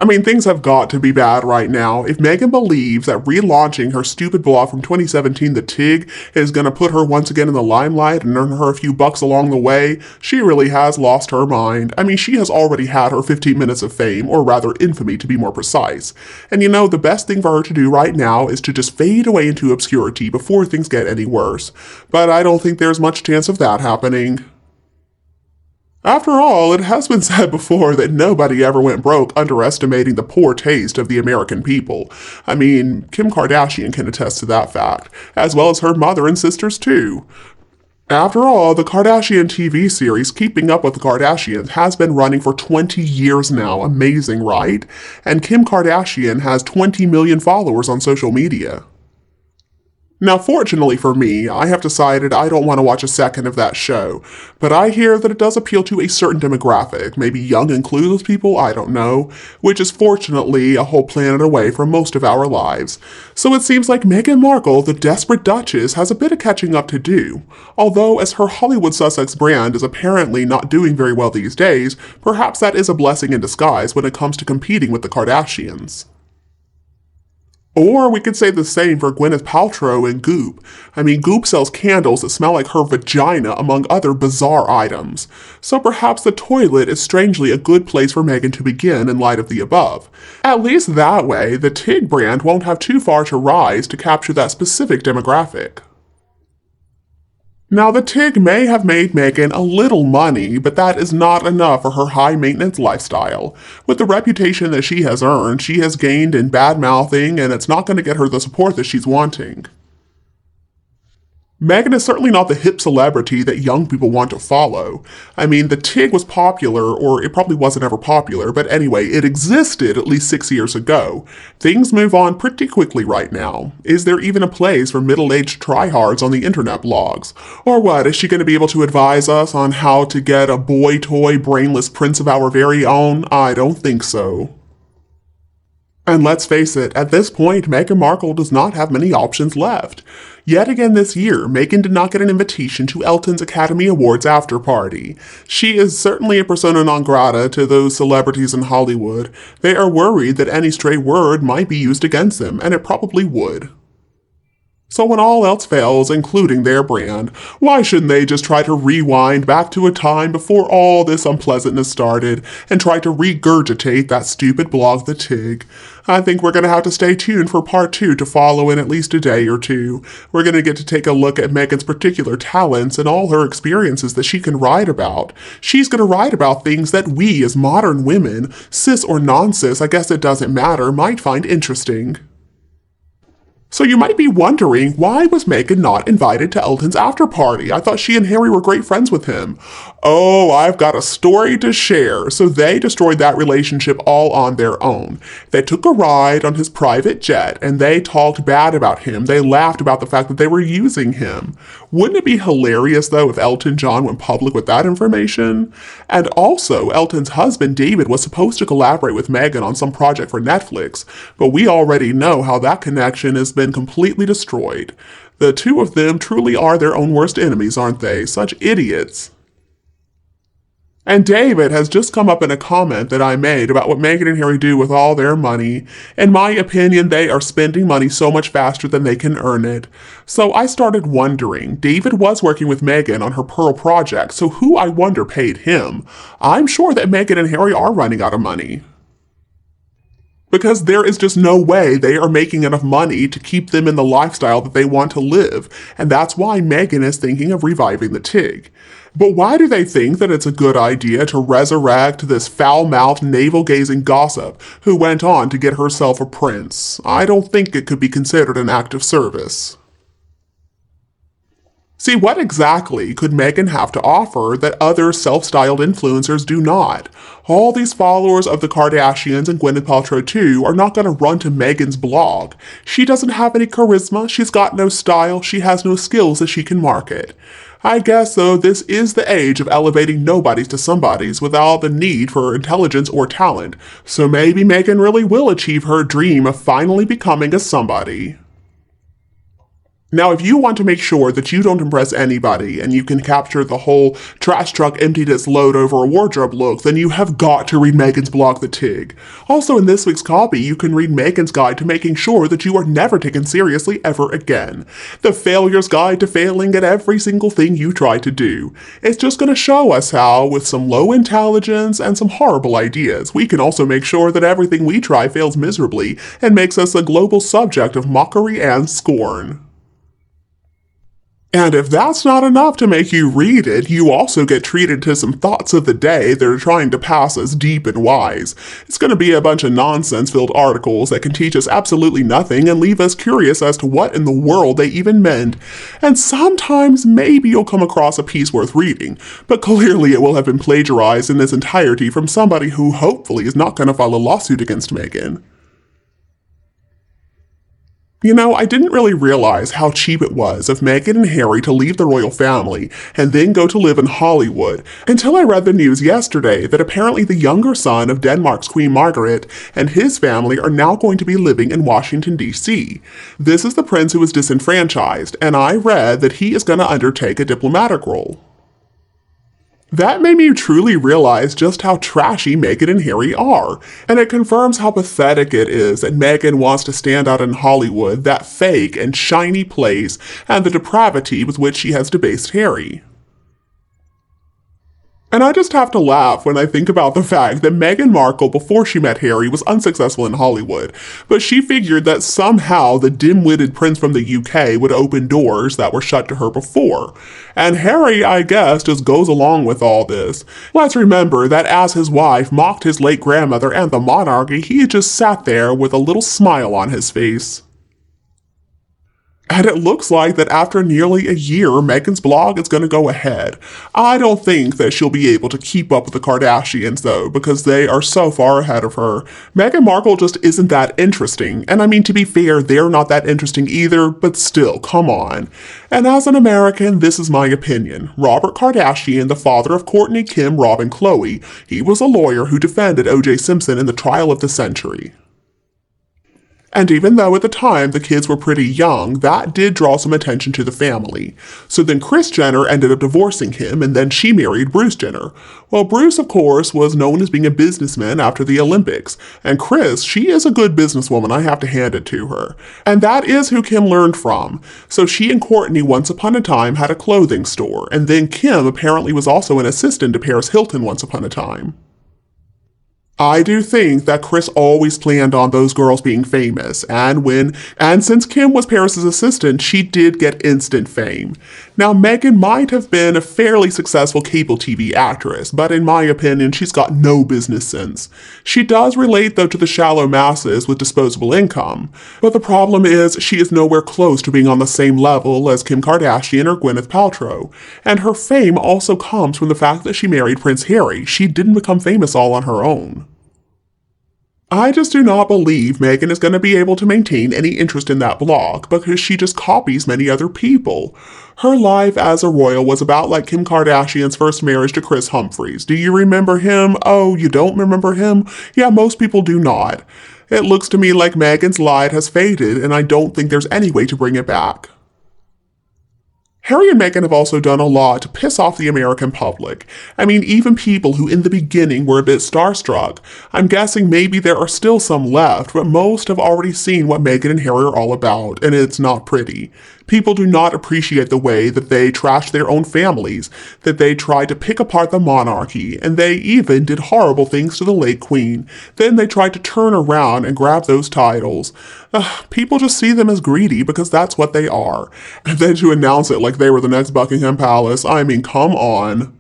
I mean, things have got to be bad right now. If Megan believes that relaunching her stupid blog from 2017, The Tig, is going to put her once again in the limelight and earn her a few bucks along the way, she really has lost her mind. I mean, she has already had her 15 minutes of fame, or rather infamy to be more precise. And you know, the best thing for her to do right now is to just fade away into obscurity before things get any worse. But I don't think there's much chance of that happening. After all, it has been said before that nobody ever went broke underestimating the poor taste of the American people. I mean, Kim Kardashian can attest to that fact, as well as her mother and sisters too. After all, the Kardashian TV series Keeping Up with the Kardashians has been running for 20 years now. Amazing, right? And Kim Kardashian has 20 million followers on social media. Now, fortunately for me, I have decided I don't want to watch a second of that show, but I hear that it does appeal to a certain demographic, maybe young and clueless people, I don't know, which is fortunately a whole planet away from most of our lives. So it seems like Meghan Markle, the desperate Duchess, has a bit of catching up to do. Although, as her Hollywood Sussex brand is apparently not doing very well these days, perhaps that is a blessing in disguise when it comes to competing with the Kardashians. Or we could say the same for Gwyneth Paltrow and Goop. I mean, Goop sells candles that smell like her vagina, among other bizarre items. So perhaps the toilet is strangely a good place for Meghan to begin in light of the above. At least that way, the Tig brand won't have too far to rise to capture that specific demographic. Now, the Tig may have made Meghan a little money, but that is not enough for her high-maintenance lifestyle. With the reputation that she has earned, she has gained in bad-mouthing, and it's not going to get her the support that she's wanting. Meghan is certainly not the hip celebrity that young people want to follow. I mean, the Tig was popular, or it probably wasn't ever popular, but anyway, it existed at least 6 years ago. Things move on pretty quickly right now. Is there even a place for middle-aged tryhards on the internet blogs? Or what, is she going to be able to advise us on how to get a boy toy brainless prince of our very own? I don't think so. And let's face it, at this point, Meghan Markle does not have many options left. Yet again this year, Meghan did not get an invitation to Elton's Academy Awards after party. She is certainly a persona non grata to those celebrities in Hollywood. They are worried that any stray word might be used against them, and it probably would. So when all else fails, including their brand, why shouldn't they just try to rewind back to a time before all this unpleasantness started and try to regurgitate that stupid blog, The Tig? I think we're going to have to stay tuned for part 2 to follow in at least a day or two. We're going to get to take a look at Meghan's particular talents and all her experiences that she can write about. She's going to write about things that we as modern women, cis or non-cis, I guess it doesn't matter, might find interesting. So you might be wondering, why was Meghan not invited to Elton's after party? I thought she and Harry were great friends with him. Oh, I've got a story to share. So they destroyed that relationship all on their own. They took a ride on his private jet and they talked bad about him. They laughed about the fact that they were using him. Wouldn't it be hilarious though if Elton John went public with that information? And also, Elton's husband David was supposed to collaborate with Meghan on some project for Netflix, but we already know how that connection has been completely destroyed. The two of them truly are their own worst enemies, aren't they? Such idiots. And David has just come up in a comment that I made about what Meghan and Harry do with all their money. In my opinion, they are spending money so much faster than they can earn it. So I started wondering, David was working with Meghan on her Pearl project, so who I wonder paid him? I'm sure that Meghan and Harry are running out of money. Because there is just no way they are making enough money to keep them in the lifestyle that they want to live, and that's why Meghan is thinking of reviving the Tig. But why do they think that it's a good idea to resurrect this foul-mouthed, navel-gazing gossip who went on to get herself a prince? I don't think it could be considered an act of service. See, what exactly could Meghan have to offer that other self-styled influencers do not? All these followers of the Kardashians and Gwyneth Paltrow too are not going to run to Meghan's blog. She doesn't have any charisma, she's got no style, she has no skills that she can market. I guess, though, this is the age of elevating nobodies to somebodies without the need for intelligence or talent, so maybe Meghan really will achieve her dream of finally becoming a somebody. Now, if you want to make sure that you don't impress anybody and you can capture the whole trash truck emptied its load over a wardrobe look, then you have got to read Megan's blog, The Tig. Also, in this week's copy, you can read Megan's guide to making sure that you are never taken seriously ever again. The failur's guide to failing at every single thing you try to do. It's just going to show us how, with some low intelligence and some horrible ideas, we can also make sure that everything we try fails miserably and makes us a global subject of mockery and scorn. And if that's not enough to make you read it, you also get treated to some thoughts of the day that are trying to pass as deep and wise. It's going to be a bunch of nonsense-filled articles that can teach us absolutely nothing and leave us curious as to what in the world they even meant. And sometimes maybe you'll come across a piece worth reading, but clearly it will have been plagiarized in its entirety from somebody who hopefully is not going to file a lawsuit against Megan. You know, I didn't really realize how cheap it was of Meghan and Harry to leave the royal family and then go to live in Hollywood until I read the news yesterday that apparently the younger son of Denmark's Queen Margaret and his family are now going to be living in Washington, D.C. This is the prince who was disenfranchised, and I read that he is going to undertake a diplomatic role. That made me truly realize just how trashy Meghan and Harry are, and it confirms how pathetic it is that Meghan wants to stand out in Hollywood, that fake and shiny place, and the depravity with which she has debased Harry. And I just have to laugh when I think about the fact that Meghan Markle, before she met Harry, was unsuccessful in Hollywood, but she figured that somehow the dim-witted prince from the UK would open doors that were shut to her before. And Harry, I guess, just goes along with all this. Let's remember that as his wife mocked his late grandmother and the monarchy, he just sat there with a little smile on his face. And it looks like that after nearly a year, Meghan's blog is going to go ahead. I don't think that she'll be able to keep up with the Kardashians, though, because they are so far ahead of her. Meghan Markle just isn't that interesting. And I mean, to be fair, they're not that interesting either, but still, come on. And as an American, this is my opinion. Robert Kardashian, the father of Kourtney, Kim, Rob, and Khloe, he was a lawyer who defended O.J. Simpson in the trial of the century. And even though at the time the kids were pretty young, that did draw some attention to the family. So then Kris Jenner ended up divorcing him, and then she married Bruce Jenner. Well, Bruce, of course, was known as being a businessman after the Olympics. And Kris, she is a good businesswoman, I have to hand it to her. And that is who Kim learned from. So she and Kourtney once upon a time had a clothing store, and then Kim apparently was also an assistant to Paris Hilton once upon a time. I do think that Kris always planned on those girls being famous, and since Kim was Paris's assistant, she did get instant fame. Now, Meghan might have been a fairly successful cable TV actress, but in my opinion, she's got no business sense. She does relate, though, to the shallow masses with disposable income, but the problem is she is nowhere close to being on the same level as Kim Kardashian or Gwyneth Paltrow, and her fame also comes from the fact that she married Prince Harry. She didn't become famous all on her own. I just do not believe Meghan is going to be able to maintain any interest in that blog because she just copies many other people. Her life as a royal was about like Kim Kardashian's first marriage to Kris Humphries. Do you remember him? Oh, you don't remember him? Yeah, most people do not. It looks to me like Meghan's light has faded, and I don't think there's any way to bring it back. Harry and Meghan have also done a lot to piss off the American public. I mean, even people who in the beginning were a bit starstruck. I'm guessing maybe there are still some left, but most have already seen what Meghan and Harry are all about, and it's not pretty. People do not appreciate the way that they trashed their own families, that they tried to pick apart the monarchy, and they even did horrible things to the late Queen. Then they tried to turn around and grab those titles. People just see them as greedy because that's what they are. And then to announce it like they were the next Buckingham Palace, I mean, come on.